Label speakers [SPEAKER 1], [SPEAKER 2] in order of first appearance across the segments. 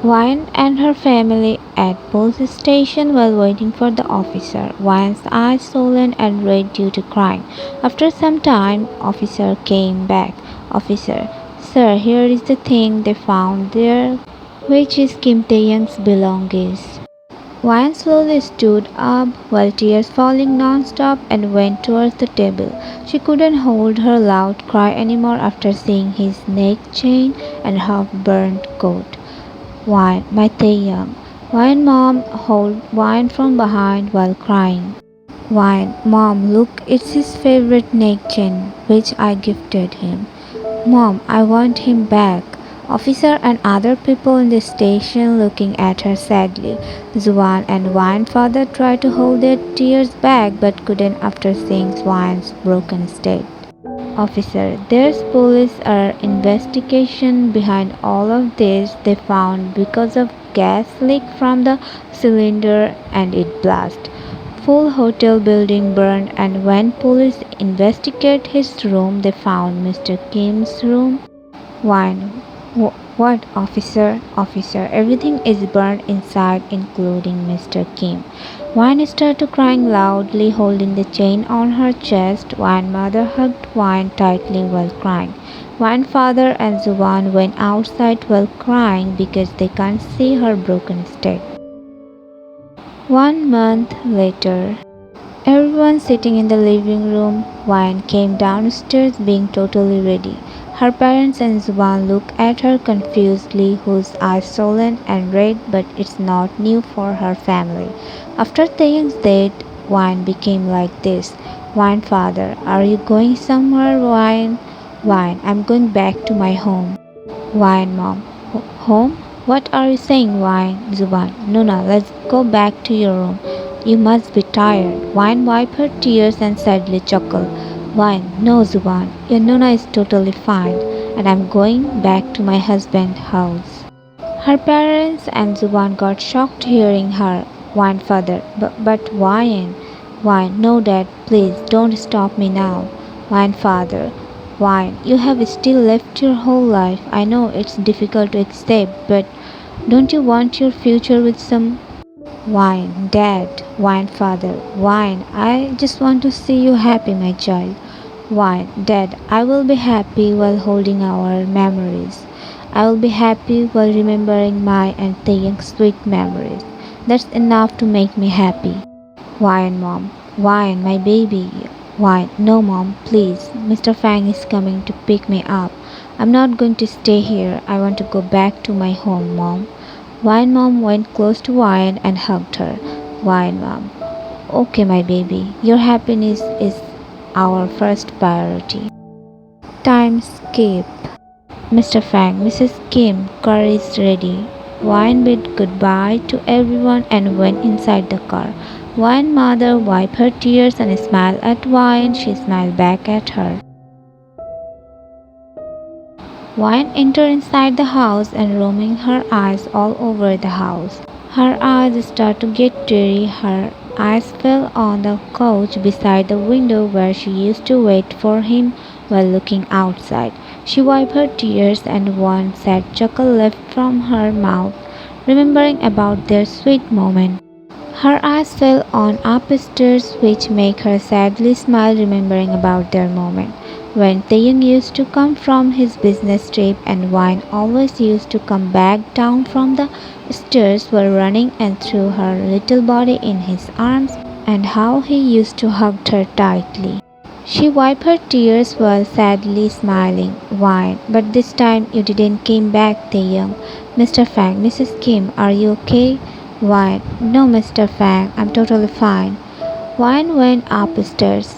[SPEAKER 1] Wine and her family at police station while waiting for the officer. Wine's eyes swollen and red due to crying. After some time, officer came back. Officer, sir, here is the thing they found there, which is Kim Tae-young's belongings. Wine slowly stood up while tears falling non-stop and went towards the table. She couldn't hold her loud cry anymore after seeing his neck chain and half-burnt coat. Wine, my Taeyang. Wine mom hold Wine from behind while crying. Wine, mom, look, it's his favorite neck chain, which I gifted him. Mom, I want him back. Officer and other people in the station looking at her sadly. Zuan and Wine's father tried to hold their tears back but couldn't after seeing Wine's broken state. Officer, there's police investigation behind all of this. They found because of gas leak from the cylinder and it blast. Full hotel building burned and when police investigate his room they found Mr. Kim's room. Wine. What, officer? Officer, everything is burned inside, including Mr. Kim. Wine started crying loudly, holding the chain on her chest. Wine mother hugged Wine tightly while crying. Wine father and Zuan went outside while crying because they can't see her broken state. 1 month later. Everyone sitting in the living room, Wine came downstairs being totally ready. Her parents and Zuban look at her confusedly, whose eyes swollen and red, but it's not new for her family. After Taeyang's death, Wine became like this. Wine father, are you going somewhere, Wine? Wine, I'm going back to my home. Wine mom, home? What are you saying, Wine? Zuban, Nuna, let's go back to your room. You must be tired. Wine wiped her tears and sadly chuckled. Wine, no, Zuban, your Nuna is totally fine, and I'm going back to my husband's house. Her parents and Zuban got shocked hearing her. Wine father, but Wine? Wine, no, Dad, please don't stop me now. Wine father, Wine, you have still left your whole life. I know it's difficult to accept, but don't you want your future with some Wine, Dad, Wine, Father, Wine, I just want to see you happy, my child. Wine, Dad, I will be happy while holding our memories. I will be happy while remembering my and Taeyang's sweet memories. That's enough to make me happy. Wine, Mom, Wine, my baby. Wine, no, Mom, please. Mr. Fang is coming to pick me up. I'm not going to stay here. I want to go back to my home, Mom. Wine mom went close to Wine and hugged her. Wine mom, okay, my baby, your happiness is our first priority. Time skip. Mr. Fang, Mrs. Kim, car is ready. Wine bid goodbye to everyone and went inside the car. Wine mother wiped her tears and smiled at Wine. She smiled back at her. Wine entered inside the house and roaming her eyes all over the house. Her eyes started to get teary. Her eyes fell on the couch beside the window where she used to wait for him while looking outside. She wiped her tears and one sad chuckle left from her mouth, remembering about their sweet moment. Her eyes fell on upstairs, which made her sadly smile, remembering about their moment. When Taeyang used to come from his business trip and Wine always used to come back down from the stairs while running and threw her little body in his arms, and how he used to hug her tightly. She wiped her tears while sadly smiling. Wine, but this time you didn't came back, Taeyang. Mr. Fang, Mrs. Kim, are you okay? Wine, no, Mr. Fang, I'm totally fine. Wine went upstairs.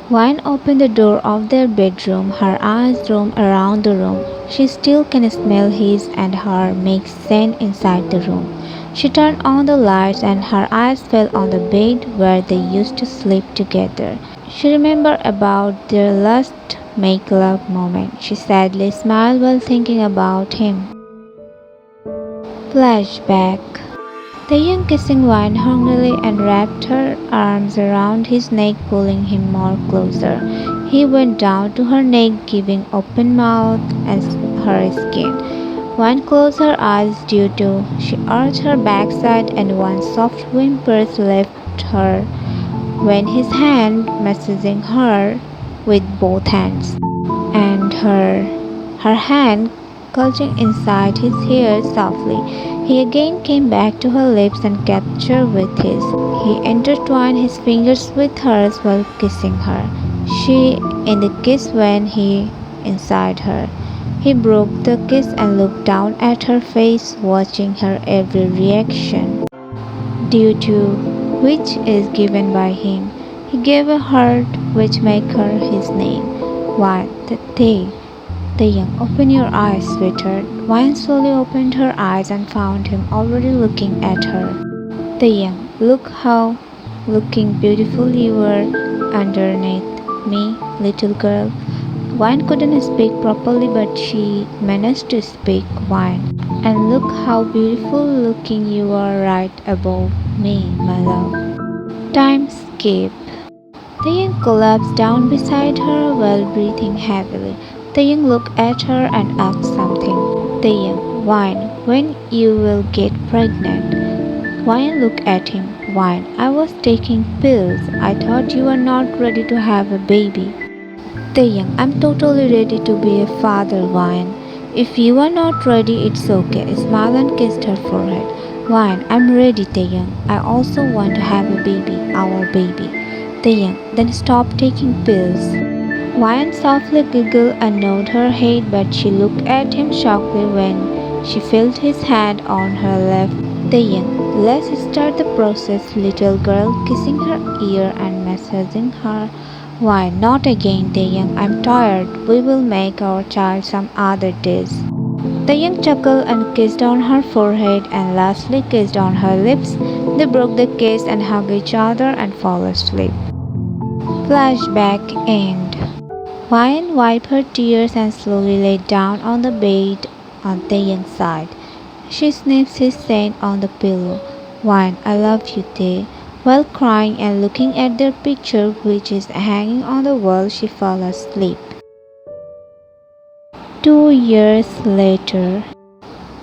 [SPEAKER 1] Wine opened the door of their bedroom. Her eyes roam around the room. She still can smell his and her make scent inside the room. She turned on the lights and her eyes fell on the bed where they used to sleep together. She remembered about their last make love moment. She sadly smiled while thinking about him. Flashback. Taeyang kissing Wine hungrily and wrapped her arms around his neck, pulling him more closer. He went down to her neck, giving open mouth and her skin. Wine closed her eyes due to she arched her backside, and one soft whimpers left her when his hand massaging her with both hands, and her hand clutching inside his hair softly. He again came back to her lips and captured with his. He intertwined his fingers with hers while kissing her. She in the kiss when he inside her. He broke the kiss and looked down at her face, watching her every reaction, due to which is given by him. He gave a heart which make her his name. Why, the young, open your eyes, sweetheart. Wine slowly opened her eyes and found him already looking at her. The young, look how looking beautiful you were underneath me, little girl. Wine couldn't speak properly, but she managed to speak. Wine, and look how beautiful looking you are right above me, my love. Time skip. Taeyang collapsed down beside her while breathing heavily. Taeyang looked at her and asked something. Taeyang, Wine, when you will get pregnant? Wine looked at him. Wine, I was taking pills. I thought you were not ready to have a baby. Taeyang, I'm totally ready to be a father, Wine. If you are not ready, it's okay. Smiled and kissed her forehead. Wine, I'm ready, Taeyang. I also want to have a baby, our baby. Taeyang, then stop taking pills. Wine softly giggled and nodded her head, but she looked at him sharply when she felt his hand on her left. Taeyang, let's start the process, little girl, kissing her ear and massaging her. Why not again, Taeyang? I'm tired. We will make our child some other days. Taeyang chuckled and kissed on her forehead and lastly kissed on her lips. They broke the kiss and hugged each other and fell asleep. Flashback end. Wine wiped her tears and slowly lay down on the bed on Taeyang's side. She sniffed his scent on the pillow. Wine, I love you, Tae. While crying and looking at their picture, which is hanging on the wall, she fell asleep. 2 years later.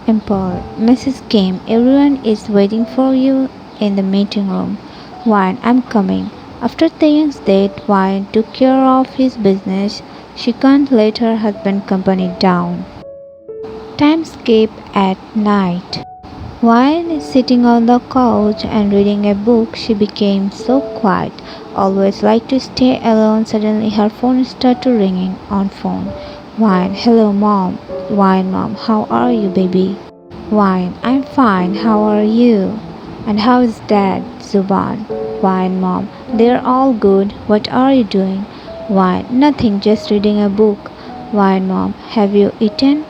[SPEAKER 1] Import, Mrs.kim, everyone is waiting for you in the meeting room. Wine, I'm coming. After Taeyang's death, Wine took care of his business. She can't let her husband company down. Time skip at night. While sitting on the couch and reading a book, she became so quiet. Always liked to stay alone. Suddenly her phone started ringing on phone. Wine, hello mom. Wine, mom, how are you, baby? Wine, I'm fine. How are you? And how is dad? Zuban. Wine, mom, they're all good. What are you doing? Wine, nothing, just reading a book. Wine, mom, have you eaten?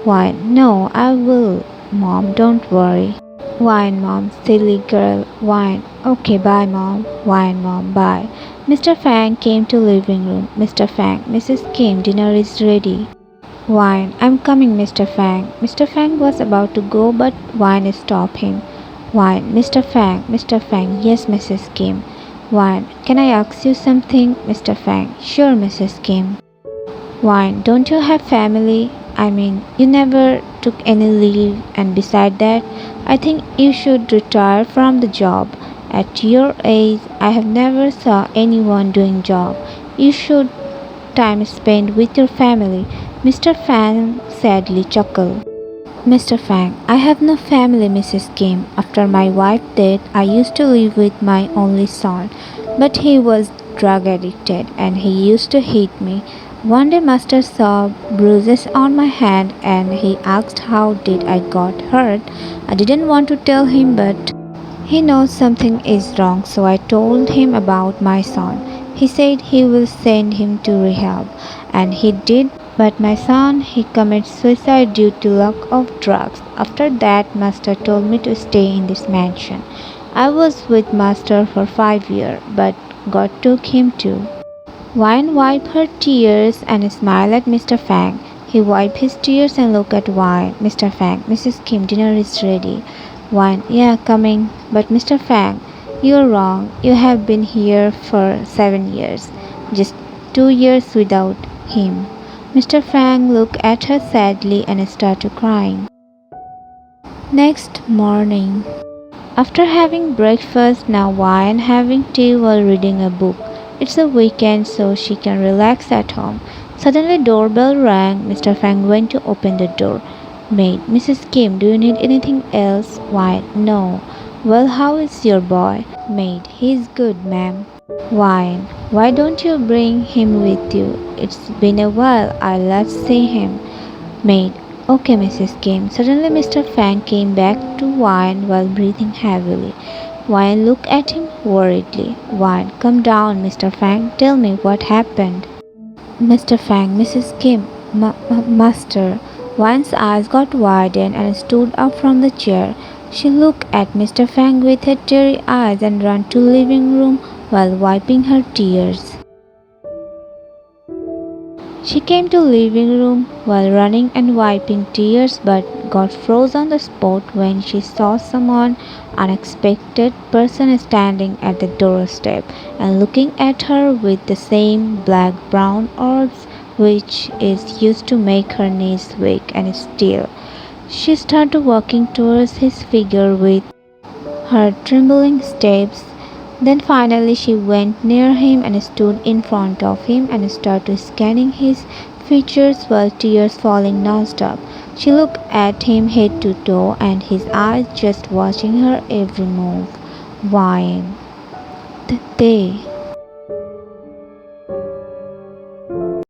[SPEAKER 1] Wine, no, I will. Mom, don't worry. Wine, mom, silly girl. Wine, okay, bye, mom. Wine, mom, bye. Mr. Fang came to living room. Mr. Fang, Mrs. Kim, dinner is ready. Wine, I'm coming, Mr. Fang. Mr. Fang was about to go, but Wine stopped him. Wine, Mr. Fang, yes, Mrs. Kim. Wine, can I ask you something, Mr. Fang? Sure, Mrs. Kim. Wine, don't you have family? I mean, you never took any leave, and beside that, I think you should retire from the job. At your age, I have never saw anyone doing job. You should time spent with your family. Mr. Fang sadly chuckled. Mr. Fang, I have no family, Mrs. Kim. After my wife's death, I used to live with my only son, but he was drug addicted and he used to hit me. One day master saw bruises on my hand and he asked how did I got hurt. I didn't want to tell him, but he knows something is wrong, so I told him about my son. He said he will send him to rehab, and he did, but my son, he committed suicide due to lack of drugs. After that, master told me to stay in this mansion. I was with master for 5 years, but God took him too. Wine wiped her tears and smiled at Mr. Fang. He wiped his tears and looked at Wine. Mr. Fang, Mrs. Kim, dinner is ready. Wine, yeah, coming. But Mr. Fang, you're wrong. You have been here for 7 years. Just 2 years without him. Mr. Fang looked at her sadly and started crying. Next morning, after having breakfast, now Wine having tea while reading a book. It's a weekend so she can relax at home. Suddenly doorbell rang. Mr. Fang went to open the door. Maid, Mrs. Kim, do you need anything else? Wine, no. Well, how is your boy? Maid, he's good, ma'am. Wine, why don't you bring him with you? It's been a while. Let's see him. Maid, okay, Mrs. Kim. Suddenly Mr. Fang came back to Wine while breathing heavily. Wine looked at him worriedly. Wine, come down, Mr. Fang. Tell me what happened. Mr. Fang, Mrs. Kim, Master. Wine's eyes got widened and stood up from the chair. She looked at Mr. Fang with her teary eyes and ran to living room while wiping her tears. She came to living room while running and wiping tears but got froze on the spot when she saw someone unexpected person standing at the doorstep and looking at her with the same black brown orbs which is used to make her knees weak and still. She started walking towards his figure with her trembling steps. Then finally she went near him and stood in front of him and started scanning his features while tears falling non-stop. She looked at him head to toe and his eyes just watching her every move. Wine. They